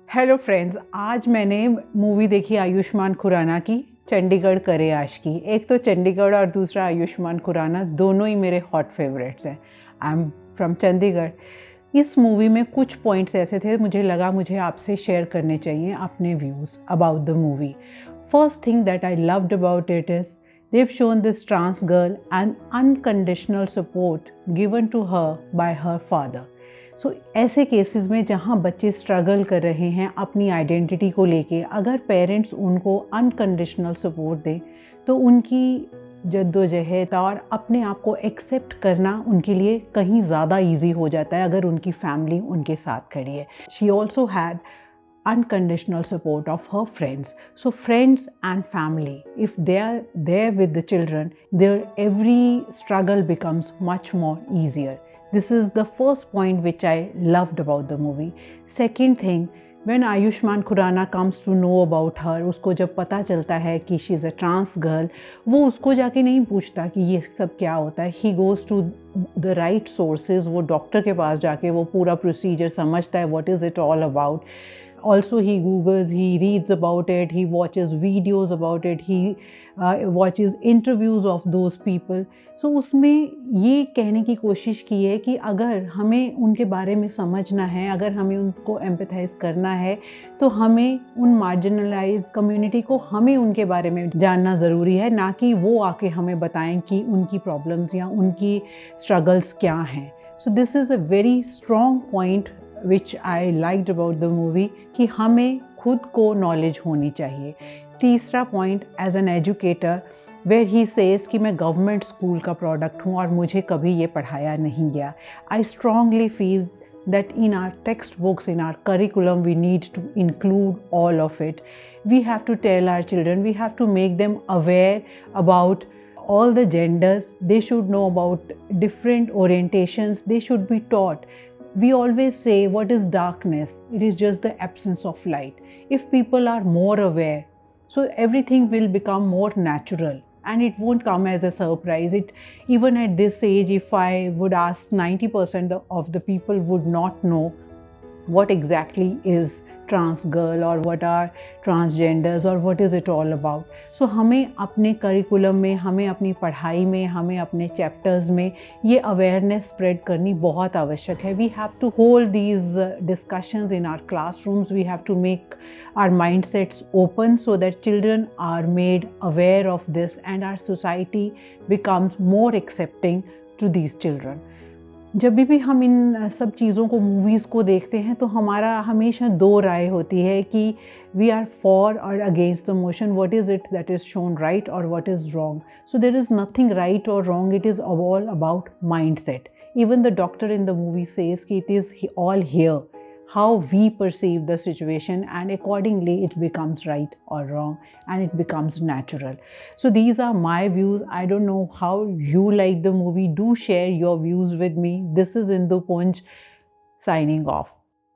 Hello friends, आज मैंने movie देखी आयुष्मान खुराना की चंडीगढ़ करे आशिकी। एक तो चंडीगढ़ और दूसरा आयुष्मान खुराना, दोनों ही मेरे हॉट फेवरेट्स हैं। I am from Chandigarh. इस मूवी में कुछ पॉइंट्स ऐसे थे मुझे लगा मुझे आपसे शेयर करने चाहिए अपने views about the movie. First thing that I loved about it is they've shown this trans girl and unconditional support given to her by her father. सो ऐसे केसेस में जहाँ बच्चे स्ट्रगल कर रहे हैं अपनी आइडेंटिटी को लेके, अगर पेरेंट्स उनको अनकंडीशनल सपोर्ट दें तो उनकी जद्दोजहद और अपने आप को एक्सेप्ट करना उनके लिए कहीं ज़्यादा इजी हो जाता है अगर उनकी फैमिली उनके साथ खड़ी है। She also had unconditional support of her friends. So friends and family, if they are there with the children, their every struggle becomes much more easier. This is the first point which I loved about the movie. Second thing, when Ayushmann Khurrana comes to know about her, उसको जब पता चलता है कि she is a trans girl, वो उसको जाके नहीं पूछता कि ये सब क्या होता है। He goes to the right sources, वो डॉक्टर के पास जाके वो पूरा प्रोसीजर समझता है, what is it all about. Also he googles, he reads about it, he watches videos about it, he watches interviews of those people. So उसमें ये कहने की कोशिश की है कि अगर हमें उनके बारे में समझना है, अगर हमें उनको एम्पैथाइज करना है, तो हमें उन मार्जिनलाइज कम्युनिटी को हमें उनके बारे में जानना ज़रूरी है, ना कि वो आके हमें बताएं कि उनकी प्रॉब्लम्स या उनकी स्ट्रगल्स क्या हैं। So this is a very strong point which I liked about the movie कि हमें खुद को नॉलेज होनी चाहिए। तीसरा point, as an educator, where he says कि मैं गवर्नमेंट स्कूल का प्रोडक्ट हूँ और मुझे कभी ये पढ़ाया नहीं गया। I strongly feel that in our textbooks, in our curriculum, we need to include all of it. We have to tell our children, we have to make them aware about all the genders. They should know about different orientations. They should be taught. We always say, what is darkness? It is just the absence of light. If people are more aware, so everything will become more natural and it won't come as a surprise. It, even at this age, if I would ask 90% of the people would not know what exactly is trans girl or what are transgenders or what is it all about. So हमें अपने curriculum में, हमें अपनी पढ़ाई में, हमें अपने chapters में ये अवेयरनेस स्प्रेड करनी बहुत आवश्यक है. We have to hold these discussions in our classrooms. We have to make our mindsets open so that children are made aware of this and our society becomes more accepting to these children. जब भी हम इन सब चीज़ों को, movies को देखते हैं, तो हमारा हमेशा दो राय होती है कि we are for or against the motion. What is it that is shown right or what is wrong. So there is nothing right or wrong. It is all about mind set. Even the doctor in the movie says कि it is all here, how we perceive the situation, and accordingly it becomes right or wrong and it becomes natural. So these are my views. I don't know how you like the movie. Do share your views with me. This is Indu Punj signing off.